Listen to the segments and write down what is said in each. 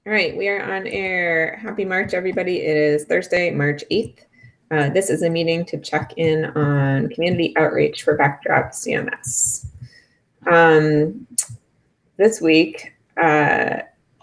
All right, we are on air. Happy March, everybody. It is Thursday, March 8th. This is a meeting to check in on community outreach for Backdrop CMS. This week,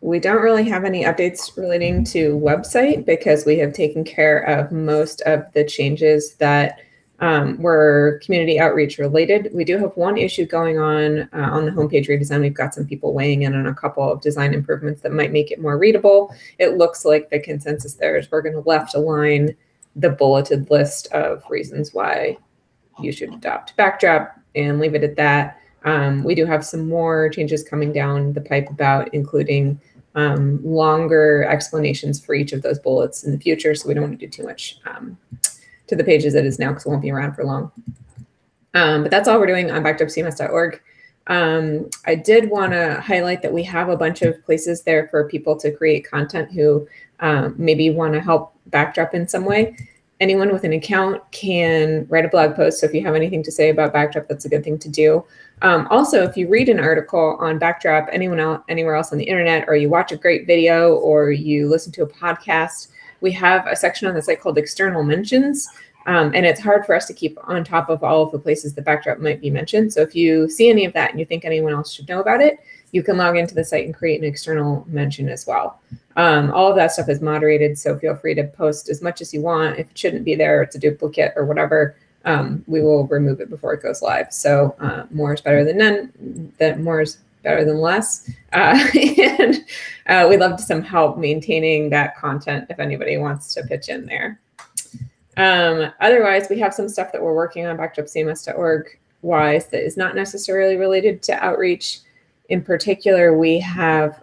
we don't really have any updates relating to website because we have taken care of most of the changes that were community outreach related. We do have one issue going on the homepage redesign. We've got some people weighing in on a couple of design improvements that might make it more readable. It looks like the consensus there is we're going to left align the bulleted list of reasons why you should adopt Backdrop and leave it at that. We do have some more changes coming down the pipe about including longer explanations for each of those bullets in the future, so we don't want to do too much to the page as it is now because it won't be around for long. But that's all we're doing on backdropcms.org. I did want to highlight that we have a bunch of places there for people to create content who maybe want to help Backdrop in some way. Anyone with an account can write a blog post. So if you have anything to say about Backdrop, that's a good thing to do. Also, if you read an article on Backdrop, anywhere else on the internet, or you watch a great video, or you listen to a podcast, we have a section on the site called External Mentions. And it's hard for us to keep on top of all of the places the Backdrop might be mentioned. So if you see any of that and you think anyone else should know about it, you can log into the site and create an external mention as well. All of that stuff is moderated, so feel free to post as much as you want. If it shouldn't be there, it's a duplicate or whatever, we will remove it before it goes live. So more is better than none, more is better than less. And we'd love some help maintaining that content if anybody wants to pitch in there. Otherwise, we have some stuff that we're working on backdropcms.org wise that is not necessarily related to outreach. In particular, we have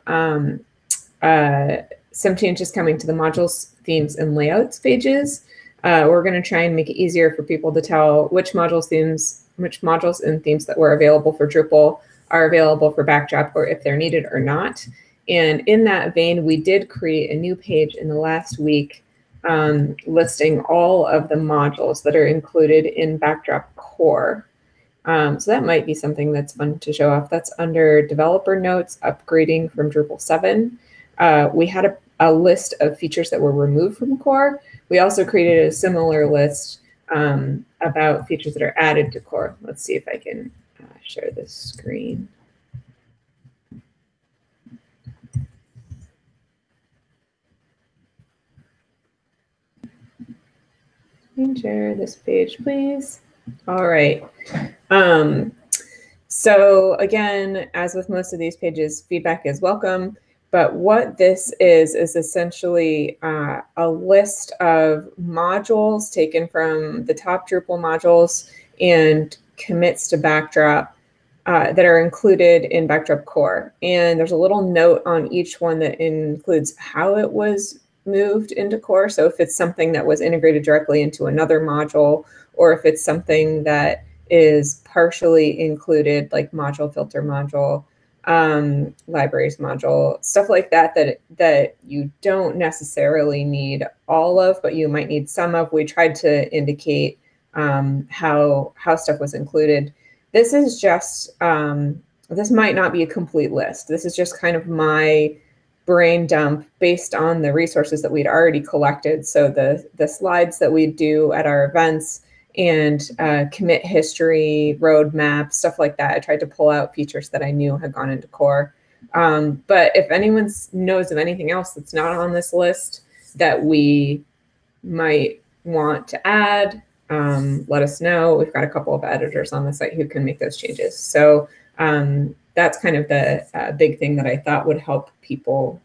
some changes coming to the modules, themes, and layouts pages. We're going to try and make it easier for people to tell which modules and themes that were available for Drupal are available for Backdrop, or if they're needed or not. And in that vein, we did create a new page in the last week listing all of the modules that are included in Backdrop Core. So that might be something that's fun to show off. That's under Developer Notes, Upgrading from Drupal 7. We had a list of features that were removed from Core. We also created a similar list about features that are added to Core. Let's see if I can share this screen. Share this page, please. All right. So again, as with most of these pages, feedback is welcome. But what this is essentially a list of modules taken from the top Drupal modules and commits to Backdrop that are included in Backdrop Core. And there's a little note on each one that includes how it was moved into Core. So if it's something that was integrated directly into another module, or if it's something that is partially included, like module filter module, libraries module, stuff like that, that you don't necessarily need all of, but you might need some of. We tried to indicate how stuff was included. This is just, this might not be a complete list. This is just kind of my brain dump based on the resources that we'd already collected. So the slides that we do at our events and commit history, roadmap, stuff like that. I tried to pull out features that I knew had gone into Core. But if anyone knows of anything else that's not on this list that we might want to add, let us know. We've got a couple of editors on the site who can make those changes. So that's kind of the big thing that I thought would help people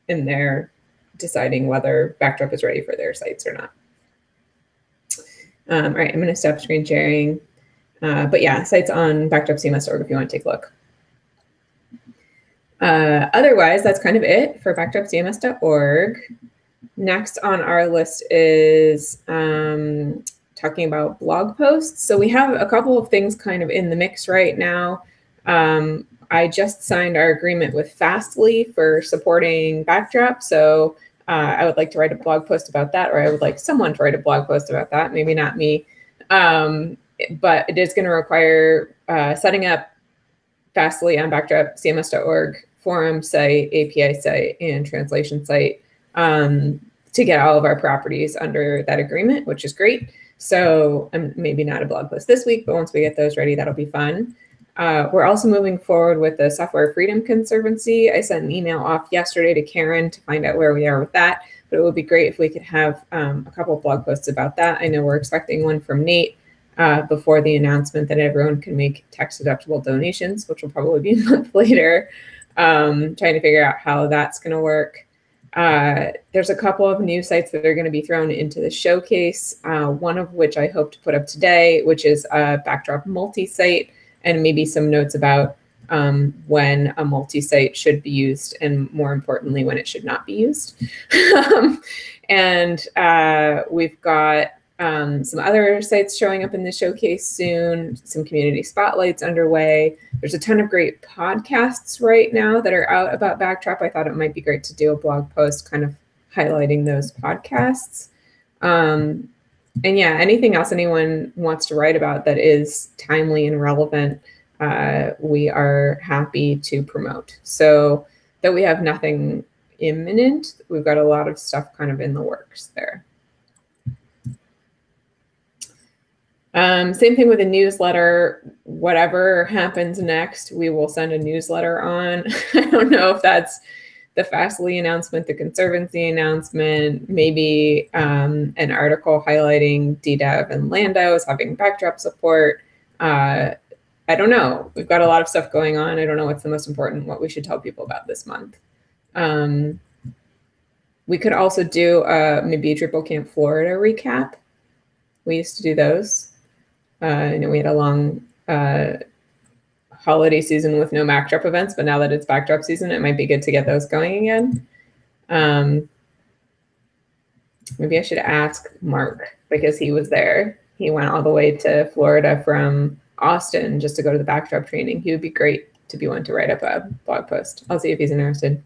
in their deciding whether Backdrop is ready for their sites or not. All right, I'm going to stop screen sharing. But yeah, sites on backdropcms.org if you want to take a look. Otherwise, that's kind of it for backdropcms.org. Next on our list is talking about blog posts. So we have a couple of things kind of in the mix right now. I just signed our agreement with Fastly for supporting Backdrop. So I would like to write a blog post about that, or I would like someone to write a blog post about that, maybe not me. But it is going to require setting up Fastly on backdropcms.org forum site, API site, and translation site to get all of our properties under that agreement, which is great. So maybe not a blog post this week, but once we get those ready, that'll be fun. We're also moving forward with the Software Freedom Conservancy. I sent an email off yesterday to Karen to find out where we are with that, but it would be great if we could have a couple of blog posts about that. I know we're expecting one from Nate before the announcement that everyone can make tax-deductible donations, which will probably be a month later. Trying to figure out how that's going to work. There's a couple of new sites that are going to be thrown into the showcase, one of which I hope to put up today, which is a Backdrop multi-site, and maybe some notes about when a multi-site should be used, and more importantly, when it should not be used. And we've got some other sites showing up in the showcase soon, some community spotlights underway. There's a ton of great podcasts right now that are out about Backdrop. I thought it might be great to do a blog post kind of highlighting those podcasts. And yeah, anything else anyone wants to write about that is timely and relevant, we are happy to promote. So though we have nothing imminent, we've got a lot of stuff kind of in the works there. Same thing with a newsletter. Whatever happens next, we will send a newsletter on. I don't know if that's the Fastly announcement, the Conservancy announcement, maybe an article highlighting DDEV and Lando as having Backdrop support. I don't know. We've got a lot of stuff going on. I don't know what's the most important, what we should tell people about this month. We could also do maybe a Drupal Camp Florida recap. We used to do those. I know we had a long holiday season with no Backdrop events, but now that it's Backdrop season, it might be good to get those going again. Maybe I should ask Mark, because he was there. He went all the way to Florida from Austin just to go to the Backdrop training. He would be great to be one to write up a blog post. I'll see if he's interested.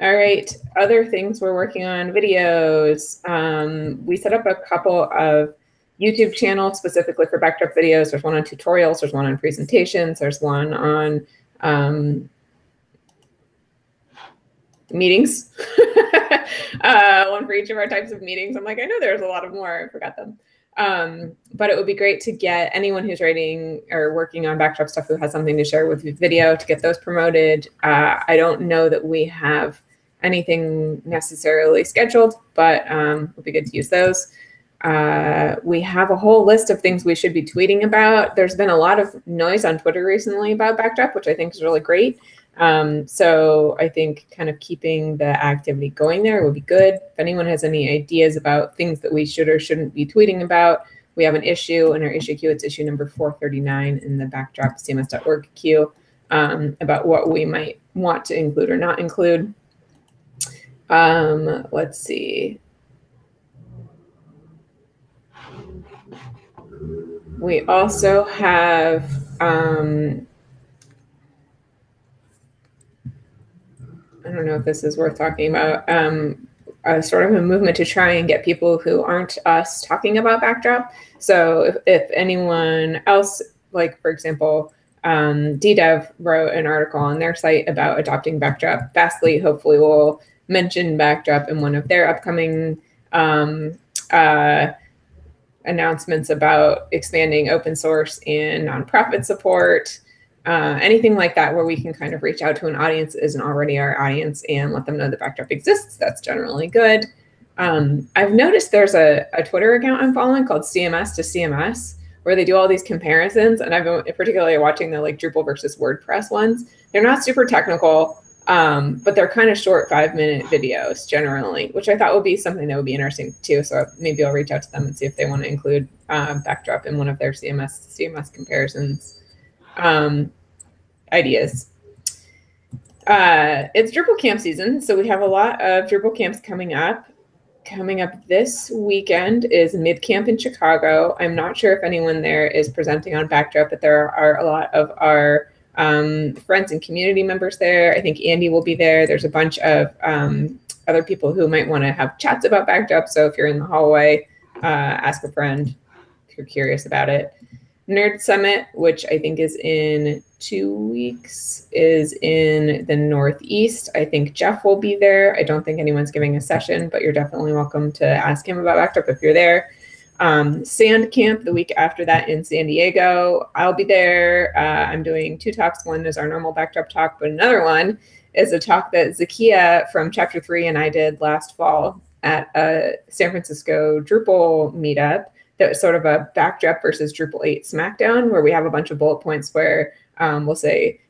All right, other things we're working on, videos. We set up a couple of YouTube channels specifically for Backdrop videos. There's one on tutorials, there's one on presentations, there's one on meetings. One for each of our types of meetings. I'm like, I know there's a lot of more, I forgot them. But it would be great to get anyone who's writing or working on Backdrop stuff who has something to share with video to get those promoted. I don't know that we have anything necessarily scheduled, but it would be good to use those. We have a whole list of things we should be tweeting about. There's been a lot of noise on Twitter recently about Backdrop, which I think is really great. So I think kind of keeping the activity going there would be good. If anyone has any ideas about things that we should or shouldn't be tweeting about, we have an issue in our issue queue. It's issue number 439 in the Backdrop CMS.org queue about what we might want to include or not include. Let's see. We also have I don't know if this is worth talking about, sort of a movement to try and get people who aren't us talking about Backdrop. So if anyone else, like for example, DDEV wrote an article on their site about adopting Backdrop. Fastly hopefully will mention Backdrop in one of their upcoming announcements about expanding open source and nonprofit support. Anything like that where we can kind of reach out to an audience that isn't already our audience and let them know that Backdrop exists. That's generally good. I've noticed there's a Twitter account I'm following called CMS to CMS, where they do all these comparisons. And I've been particularly watching the like Drupal versus WordPress ones. They're not super technical, but they're kind of short 5-minute videos generally, which I thought would be something that would be interesting too. So maybe I'll reach out to them and see if they want to include Backdrop in one of their CMS comparisons. Ideas. It's Drupal camp season, so we have a lot of Drupal camps coming up. Coming up this weekend is MidCamp in Chicago. I'm not sure if anyone there is presenting on Backdrop, but there are a lot of our friends and community members there. I think Andy will be there. There's a bunch of other people who might want to have chats about Backdrop. So if you're in the hallway, ask a friend if you're curious about it. Nerd Summit, which I think is in 2 weeks is in the Northeast. I think Jeff will be there. I don't think anyone's giving a session, but you're definitely welcome to ask him about Backdrop if you're there. Sand Camp the week after that in San Diego. I'll be there. I'm doing 2 talks. One is our normal Backdrop talk, but another one is a talk that Zakia from Chapter 3 and I did last fall at a San Francisco Drupal meetup. That was sort of a Backdrop versus Drupal 8 Smackdown, where we have a bunch of bullet points where we'll say,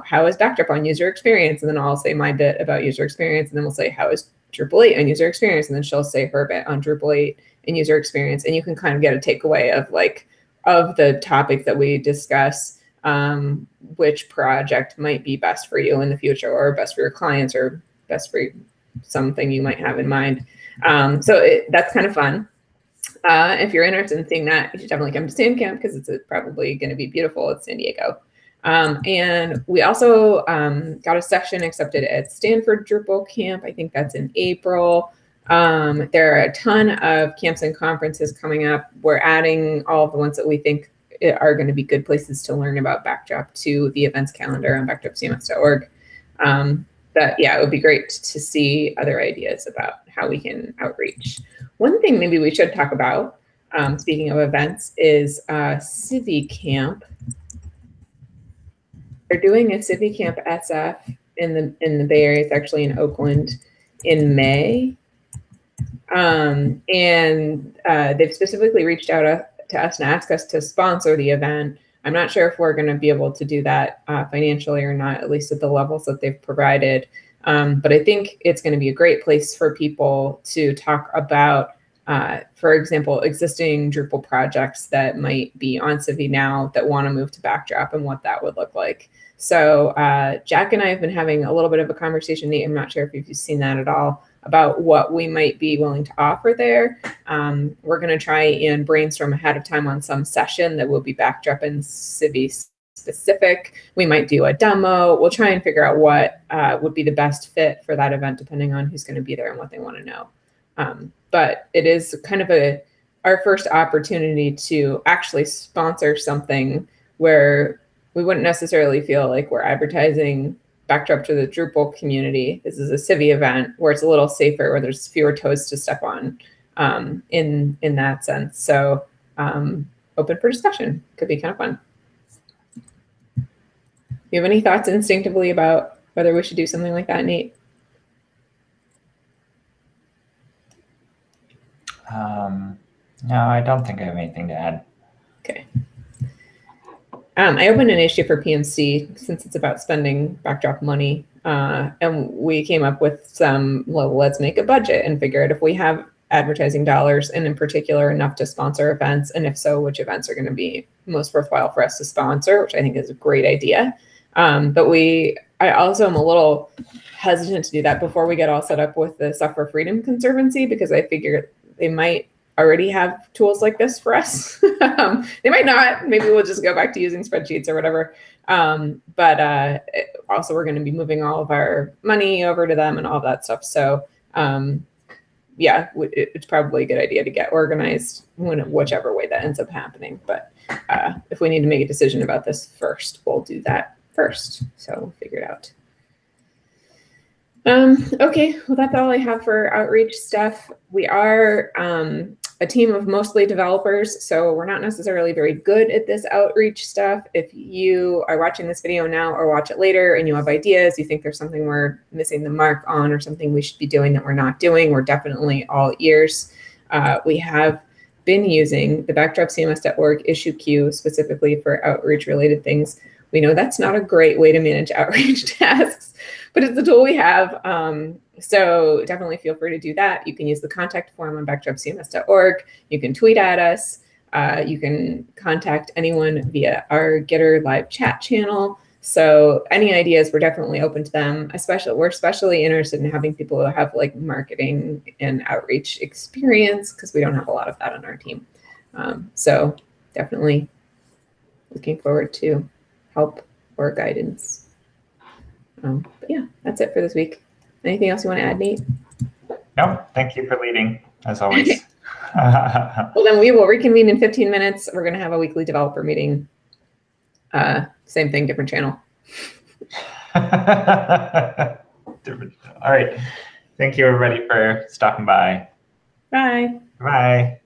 how is Backdrop on user experience? And then I'll say my bit about user experience. And then we'll say, how is Drupal 8 on user experience? And then she'll say her bit on Drupal 8 and user experience. And you can kind of get a takeaway of the topic that we discuss, which project might be best for you in the future, or best for your clients, or best for something you might have in mind. So that's kind of fun. If you're interested in seeing that, you should definitely come to Sand Camp because it's probably going to be beautiful at San Diego. And we also got a session accepted at Stanford Drupal Camp. I think that's in April. There are a ton of camps and conferences coming up. We're adding all of the ones that we think are going to be good places to learn about Backdrop to the events calendar on backdropcms.org. But yeah, it would be great to see other ideas about how we can outreach. One thing maybe we should talk about, speaking of events, is Civi Camp. They're doing a Civi Camp SF in the Bay Area. It's actually in Oakland in May. And they've specifically reached out to us and asked us to sponsor the event. I'm not sure if we're going to be able to do that financially or not, at least at the levels that they've provided. But I think it's going to be a great place for people to talk about, for example, existing Drupal projects that might be on Civi now that want to move to Backdrop and what that would look like. So Jack and I have been having a little bit of a conversation, Nate, I'm not sure if you've seen that at all, about what we might be willing to offer there. We're going to try and brainstorm ahead of time on some session that will be Backdrop and Civi specific. We might do a demo. We'll try and figure out what would be the best fit for that event, depending on who's going to be there and what they want to know. But it is kind of our first opportunity to actually sponsor something where we wouldn't necessarily feel like we're advertising Backdrop to the Drupal community. This is a Civi event where it's a little safer, where there's fewer toes to step on in that sense. So open for discussion. Could be kind of fun. Do you have any thoughts instinctively about whether we should do something like that, Nate? No, I don't think I have anything to add. Okay. I opened an issue for PMC since it's about spending Backdrop money. And we came up with some, well, let's make a budget and figure out if we have advertising dollars, and in particular enough to sponsor events. And if so, which events are going to be most worthwhile for us to sponsor, which I think is a great idea. But I also am a little hesitant to do that before we get all set up with the Software Freedom Conservancy, because I figure they might already have tools like this for us. They might not. Maybe we'll just go back to using spreadsheets or whatever. But also we're going to be moving all of our money over to them and all that stuff. So yeah, it's probably a good idea to get organized whichever way that ends up happening. But if we need to make a decision about this first, we'll do that first. So we'll figure it out. Okay, well, that's all I have for outreach stuff. We are a team of mostly developers, so we're not necessarily very good at this outreach stuff. If you are watching this video now or watch it later and you have ideas, you think there's something we're missing the mark on or something we should be doing that we're not doing, we're definitely all ears. We have been using the backdropcms.org issue queue specifically for outreach related things. We know that's not a great way to manage outreach tasks, but it's the tool we have. So definitely feel free to do that. You can use the contact form on backdropcms.org. You can tweet at us. You can contact anyone via our Gitter live chat channel. So any ideas, we're definitely open to them. We're especially interested in having people who have like marketing and outreach experience, because we don't have a lot of that on our team. So definitely looking forward to help or guidance. But yeah, that's it for this week. Anything else you want to add, Nate? No, thank you for leading, as always. Well, then we will reconvene in 15 minutes. We're going to have a weekly developer meeting. Same thing, different channel. Different. All right. Thank you, everybody, for stopping by. Bye. Bye.